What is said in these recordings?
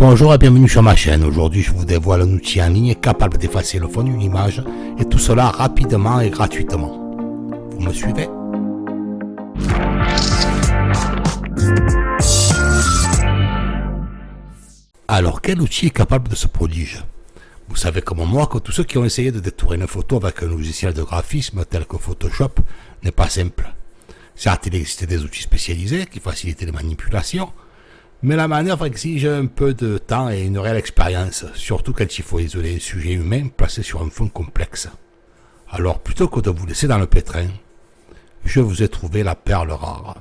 Bonjour et bienvenue sur ma chaîne. Aujourd'hui, je vous dévoile un outil en ligne capable d'effacer le fond d'une image et tout cela rapidement et gratuitement. Vous me suivez? Alors, quel outil est capable de ce prodige? Vous savez comme moi que tous ceux qui ont essayé de détourer une photo avec un logiciel de graphisme tel que Photoshop n'est pas simple. Certes, il existait des outils spécialisés qui facilitaient les manipulations, mais la manœuvre exige un peu de temps et une réelle expérience, surtout quand il faut isoler un sujet humain placé sur un fond complexe. Alors, plutôt que de vous laisser dans le pétrin, je vous ai trouvé la perle rare.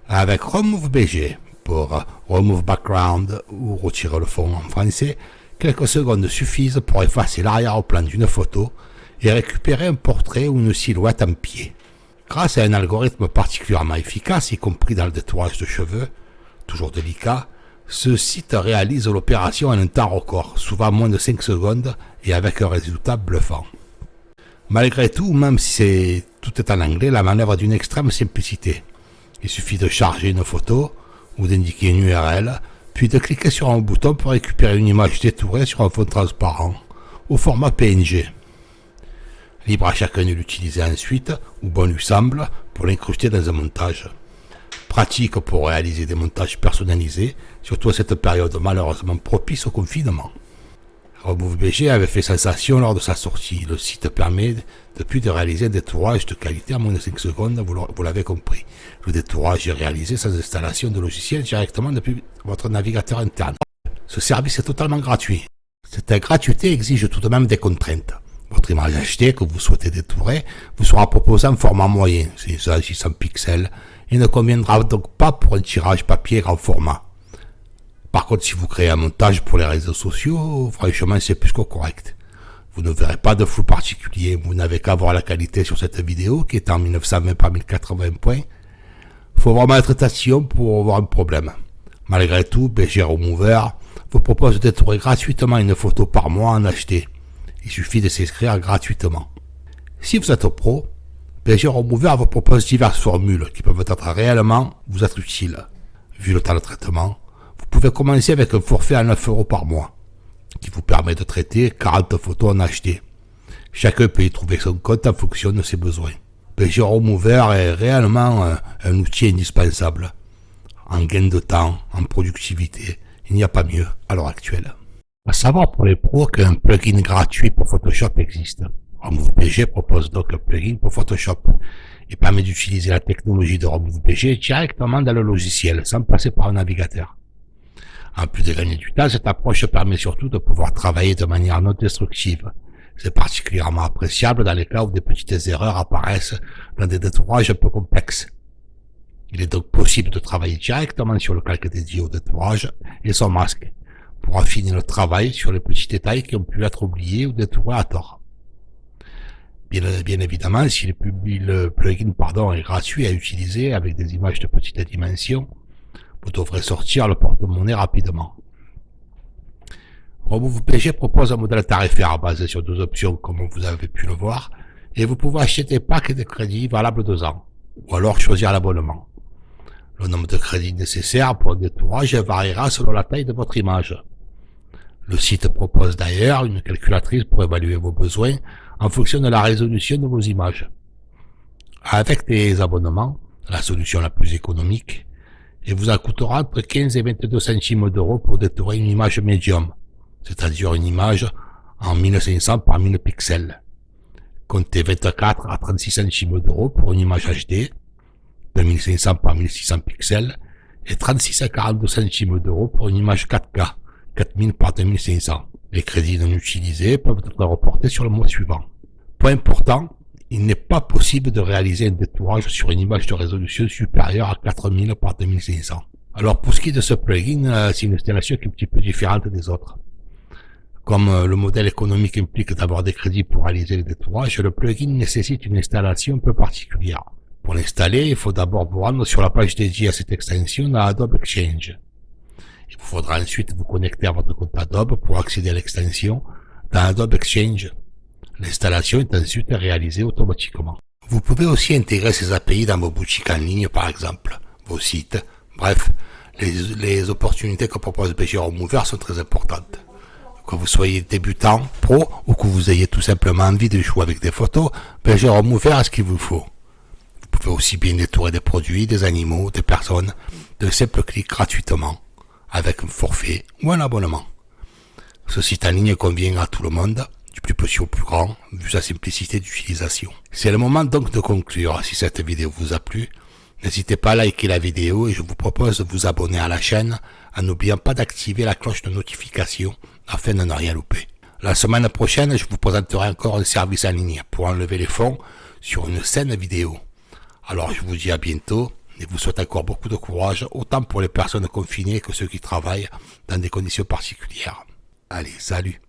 Avec Remove BG, pour Remove Background ou retirer le fond en français, quelques secondes suffisent pour effacer l'arrière-plan d'une photo et récupérer un portrait ou une silhouette en pied. Grâce à un algorithme particulièrement efficace, y compris dans le détourage de cheveux, toujours délicat, ce site réalise l'opération en un temps record, souvent moins de 5 secondes et avec un résultat bluffant. Malgré tout, même si tout est en anglais, la manœuvre est d'une extrême simplicité. Il suffit de charger une photo ou d'indiquer une URL, puis de cliquer sur un bouton pour récupérer une image détourée sur un fond transparent, au format PNG. Libre à chacun de l'utiliser ensuite, ou bon lui semble, pour l'incruster dans un montage. Pratique pour réaliser des montages personnalisés, surtout à cette période malheureusement propice au confinement. Remove BG avait fait sensation lors de sa sortie. Le site permet depuis de réaliser un détourage de qualité en moins de 5 secondes, vous l'avez compris. Le détourage est réalisé sans installation de logiciel directement depuis votre navigateur interne. Ce service est totalement gratuit. Cette gratuité exige tout de même des contraintes. Votre image achetée que vous souhaitez détourer vous sera proposée en format moyen, c'est 600 pixels, et ne conviendra donc pas pour un tirage papier grand format. Par contre, si vous créez un montage pour les réseaux sociaux, franchement, c'est plus que correct. Vous ne verrez pas de flou particulier, vous n'avez qu'à voir la qualité sur cette vidéo qui est en 1920 par 1080 points. Faut vraiment être attention pour avoir un problème. Malgré tout, BG Remover vous propose de détourer gratuitement une photo par mois en acheter. Il suffit de s'inscrire gratuitement. Si vous êtes pro, BG Remover vous propose diverses formules qui peuvent être réellement vous être utiles. Vu le temps de traitement, vous pouvez commencer avec un forfait à 9 € par mois, qui vous permet de traiter 40 photos en HD. Chacun peut y trouver son compte en fonction de ses besoins. BG Remover est réellement un outil indispensable. En gain de temps, en productivité, il n'y a pas mieux à l'heure actuelle. À savoir pour les pros qu'un plugin gratuit pour Photoshop existe. Remove BG propose donc le plugin pour Photoshop et permet d'utiliser la technologie de Remove BG directement dans le logiciel, sans passer par un navigateur. En plus de gagner du temps, cette approche permet surtout de pouvoir travailler de manière non destructive. C'est particulièrement appréciable dans les cas où des petites erreurs apparaissent dans des détourages un peu complexes. Il est donc possible de travailler directement sur le calque dédié au détourage et son masque, pour affiner le travail sur les petits détails qui ont pu être oubliés ou détourés à tort. Bien évidemment, si le plugin est gratuit à utiliser avec des images de petite dimension, vous devrez sortir le porte-monnaie rapidement. Remove BG propose un modèle tarifaire basé sur 2 options comme vous avez pu le voir, et vous pouvez acheter des packs de crédits valables 2 ans, ou alors choisir l'abonnement. Le nombre de crédits nécessaires pour un détourage variera selon la taille de votre image. Le site propose d'ailleurs une calculatrice pour évaluer vos besoins en fonction de la résolution de vos images. Avec des abonnements, la solution la plus économique, et vous en coûtera entre 15 et 22 centimes d'euros pour détourer une image médium, c'est-à-dire une image en 1500 par 1000 pixels. Comptez 24 à 36 centimes d'euros pour une image HD, 2500 par 1600 pixels, et 36 à 42 centimes d'euros pour une image 4K, 4000 par 2500. Les crédits non utilisés peuvent être reportés sur le mois suivant. Point important, il n'est pas possible de réaliser un détourage sur une image de résolution supérieure à 4000 par 2500. Alors pour ce qui est de ce plugin, c'est une installation qui est un petit peu différente des autres. Comme le modèle économique implique d'avoir des crédits pour réaliser le détourage, le plugin nécessite une installation un peu particulière. Pour l'installer, il faut d'abord vous rendre sur la page dédiée à cette extension dans Adobe Exchange. Il vous faudra ensuite vous connecter à votre compte Adobe pour accéder à l'extension dans Adobe Exchange. L'installation est ensuite réalisée automatiquement. Vous pouvez aussi intégrer ces API dans vos boutiques en ligne par exemple, vos sites, bref, les opportunités que propose Jérôme Mouvert sont très importantes. Que vous soyez débutant, pro, ou que vous ayez tout simplement envie de jouer avec des photos, Jérôme Mouvert a ce qu'il vous faut. Vous pouvez aussi bien détourer des produits, des animaux, des personnes, de simples clics gratuitement, avec un forfait ou un abonnement. Ce site en ligne convient à tout le monde, du plus petit au plus grand, vu sa simplicité d'utilisation. C'est le moment donc de conclure. Si cette vidéo vous a plu, n'hésitez pas à liker la vidéo et je vous propose de vous abonner à la chaîne en n'oubliant pas d'activer la cloche de notification afin de ne rien louper. La semaine prochaine, je vous présenterai encore un service en ligne pour enlever les fonds sur une scène vidéo. Alors je vous dis à bientôt et vous souhaite encore beaucoup de courage, autant pour les personnes confinées que ceux qui travaillent dans des conditions particulières. Allez, salut!